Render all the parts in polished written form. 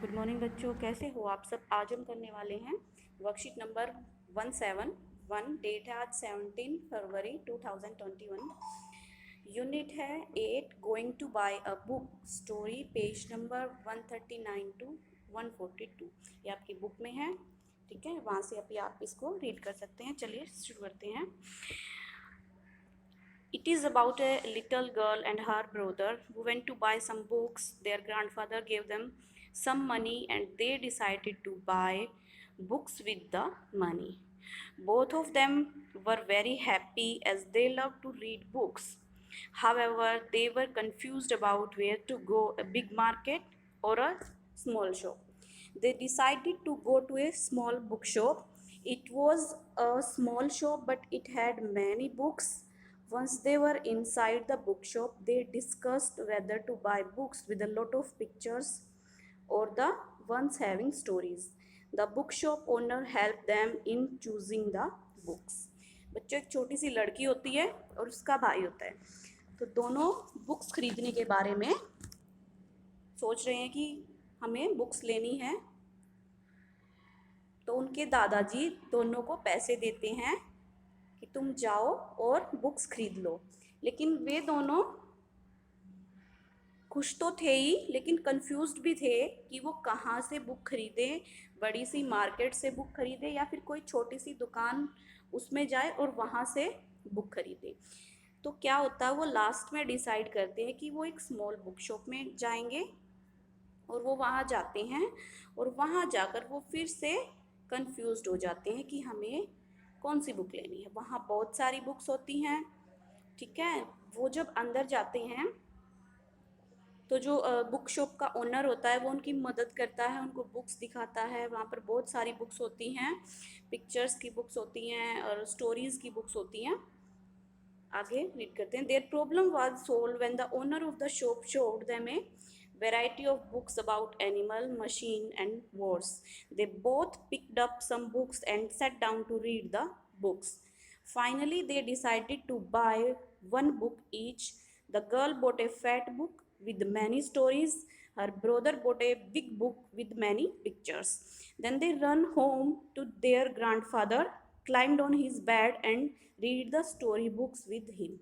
Good morning बच्चों, कैसे हो आप सब। आज हम करने वाले हैं वर्कशीट नंबर 171। डेट है आज 17 फरवरी 2021। यूनिट है 8 going to buy a book story, page number 139 to 142। ये आपकी बुक में है, ठीक है। वहाँ से अभी आप इसको रीड कर सकते हैं। चलिए शुरू करते हैं। It is about a little girl and her brother who went to buy some books. Their grandfather gave them some money and they decided to buy books with the money. Both of them were very happy as they loved to read books. However, they were confused about where to go, a big market or a small shop. They decided to go to a small bookshop. It was a small shop, but it had many books. Once they were inside the bookshop, they discussed whether to buy books with a lot of pictures or the ones having stories. The bookshop owner helped them in choosing the books. बच्चों, एक छोटी सी लड़की होती है और उसका भाई होता है। तो दोनों बुक्स खरीदने के बारे में सोच रहे हैं कि हमें बुक्स लेनी है। तो उनके दादाजी दोनों को पैसे देते हैं कि तुम जाओ और बुक्स खरीद लो। लेकिन वे दोनों खुश तो थे ही, लेकिन कंफ्यूज्ड भी थे कि वो कहाँ से बुक खरीदें। बड़ी सी मार्केट से बुक खरीदे या फिर कोई छोटी सी दुकान उसमें जाए और वहाँ से बुक खरीदे। तो क्या होता है, वो लास्ट में डिसाइड करते हैं कि वो एक स्मॉल बुक शॉप में जाएंगे और वो वहाँ जाते हैं और वहाँ जाकर वो फिर से कंफ्यूज्ड हो जाते हैं कि हमें कौन सी बुक लेनी है। वहाँ बहुत सारी बुक्स होती हैं, ठीक है। वो जब अंदर जाते हैं तो जो बुक शॉप का ओनर होता है वो उनकी मदद करता है, उनको बुक्स दिखाता है। वहाँ पर बहुत सारी बुक्स होती हैं, पिक्चर्स की बुक्स होती हैं और स्टोरीज़ की बुक्स होती हैं। आगे रीड करते हैं। Their problem was solve when the owner of the shop showed them A variety of books about animal, machine and wars. They both picked up some books and sat down to read the books. Finally, they decided to buy one book each. The girl bought a fat book with many stories. Her brother bought a big book with many pictures. Then they ran home to their grandfather, climbed on his bed and read the story books with him.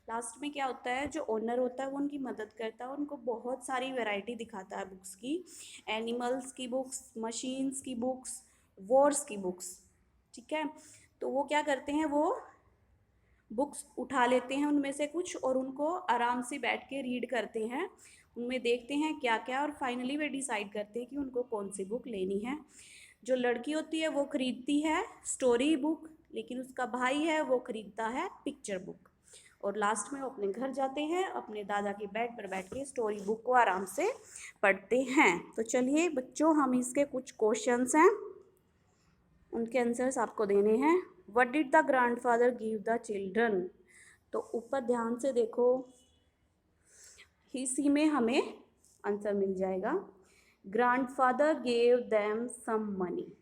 Last में क्या होता है, जो owner होता है वो उनकी मदद करता है, उनको बहुत सारी वैरायटी दिखाता है बुक्स की। एनिमल्स की बुक्स, मशीन्स की बुक्स, वॉर्स की बुक्स, ठीक है। तो वो क्या करते हैं, वो बुक्स उठा लेते हैं उनमें से कुछ और उनको आराम से बैठ के रीड करते हैं, उनमें देखते हैं क्या क्या, और फाइनली वे डिसाइड करते हैं कि उनको कौन सी बुक लेनी है। जो लड़की होती है वो खरीदती है स्टोरी बुक, लेकिन उसका भाई है वो खरीदता है पिक्चर बुक। और लास्ट में वो अपने घर जाते हैं, अपने दादा के बेड पर बैठ के स्टोरी बुक को आराम से पढ़ते हैं। तो चलिए बच्चों, हम इसके कुछ क्वेश्चंस हैं, उनके आंसर्स आपको देने हैं। What did the grandfather give the children? तो ऊपर ध्यान से देखो, इसी में हमें आंसर मिल जाएगा। Grandfather gave them some money,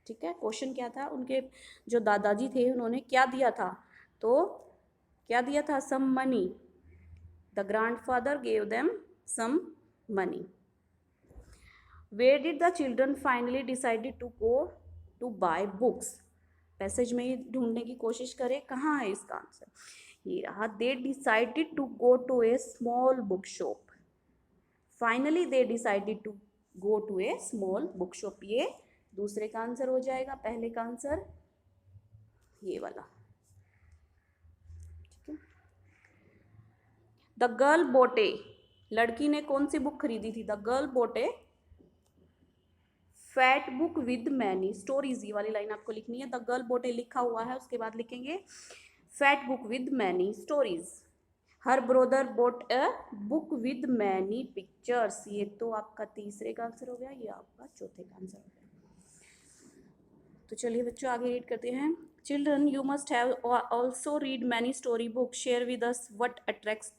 ठीक है। क्वेश्चन क्या था, उनके जो दादाजी थे उन्होंने क्या दिया था? तो क्या दिया था? Some money. The grandfather gave them some money. Where did the children finally decided to go to buy books? Passage में ही ढूंढने की कोशिश करें, कहाँ है इसका आंसर? ये रहा। They decided to go to a small book shop. Finally they decided to go to a small book shop. ये दूसरे का आंसर हो जाएगा, पहले का आंसर ये वाला, ठीक है। द गर्ल बोटे, लड़की ने कौन सी बुक खरीदी थी? द गर्ल बोटे fat book with many stories. ये वाली लाइन आपको लिखनी है। द गर्ल बोटे लिखा हुआ है, उसके बाद लिखेंगे fat book with many stories. Her brother boat a book with many pictures. ये तो आपका तीसरे का आंसर हो गया, ये आपका चौथे का आंसर हो गया। तो चलिए बच्चों आगे रीड करते हैं। Children, you must have also read many story book. Share with us what attracts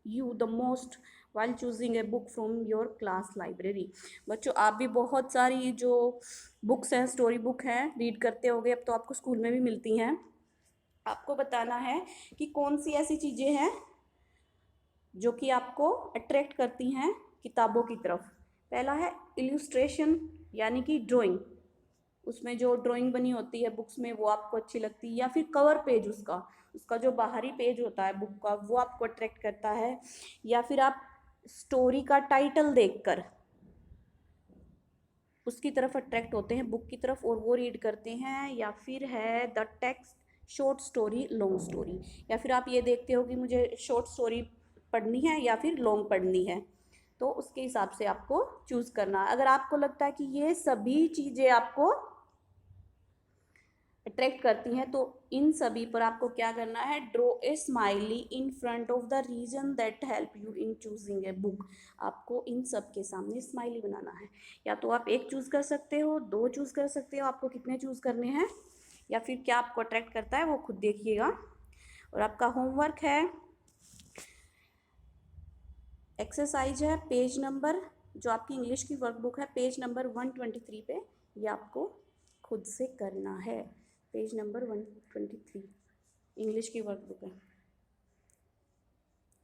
you the most while choosing a book from your class library. बच्चों, आप भी बहुत सारी जो बुक्स हैं, स्टोरी बुक हैं, रीड करते होगे। अब तो आपको स्कूल में भी मिलती हैं। आपको बताना है कि कौन सी ऐसी चीज़ें हैं जो कि आपको अट्रैक्ट करती हैं किताबों की तरफ। पहला है इल्यूस्ट्रेशन, यानी कि ड्राइंग, उसमें जो ड्राइंग बनी होती है बुक्स में वो आपको अच्छी लगती है, या फिर कवर पेज उसका उसका जो बाहरी पेज होता है बुक का वो आपको अट्रैक्ट करता है, या फिर आप स्टोरी का टाइटल देखकर उसकी तरफ अट्रैक्ट होते हैं, बुक की तरफ, और वो रीड करते हैं, या फिर है the text, short story, long story, या फिर आप ये देखते हो कि मुझे शॉर्ट स्टोरी पढ़नी है या फिर लॉन्ग पढ़नी है, तो उसके हिसाब से आपको चूज़ करना है। अगर आपको लगता है कि ये सभी चीज़ें आपको अट्रैक्ट करती हैं तो इन सभी पर आपको क्या करना है, draw a smiley in front of the reason that help you in choosing a book. आपको इन सब के सामने स्माइली बनाना है, या तो आप एक चूज़ कर सकते हो, दो चूज़ कर सकते हो, आपको कितने चूज़ करने हैं, या फिर क्या आपको अट्रैक्ट करता है वो खुद देखिएगा। और आपका होमवर्क है, एक्सरसाइज है पेज नंबर, जो आपकी इंग्लिश की वर्कबुक है पेज नंबर 123 पे, ये आपको खुद से करना है। पेज नंबर 123 इंग्लिश की वर्कबुक है।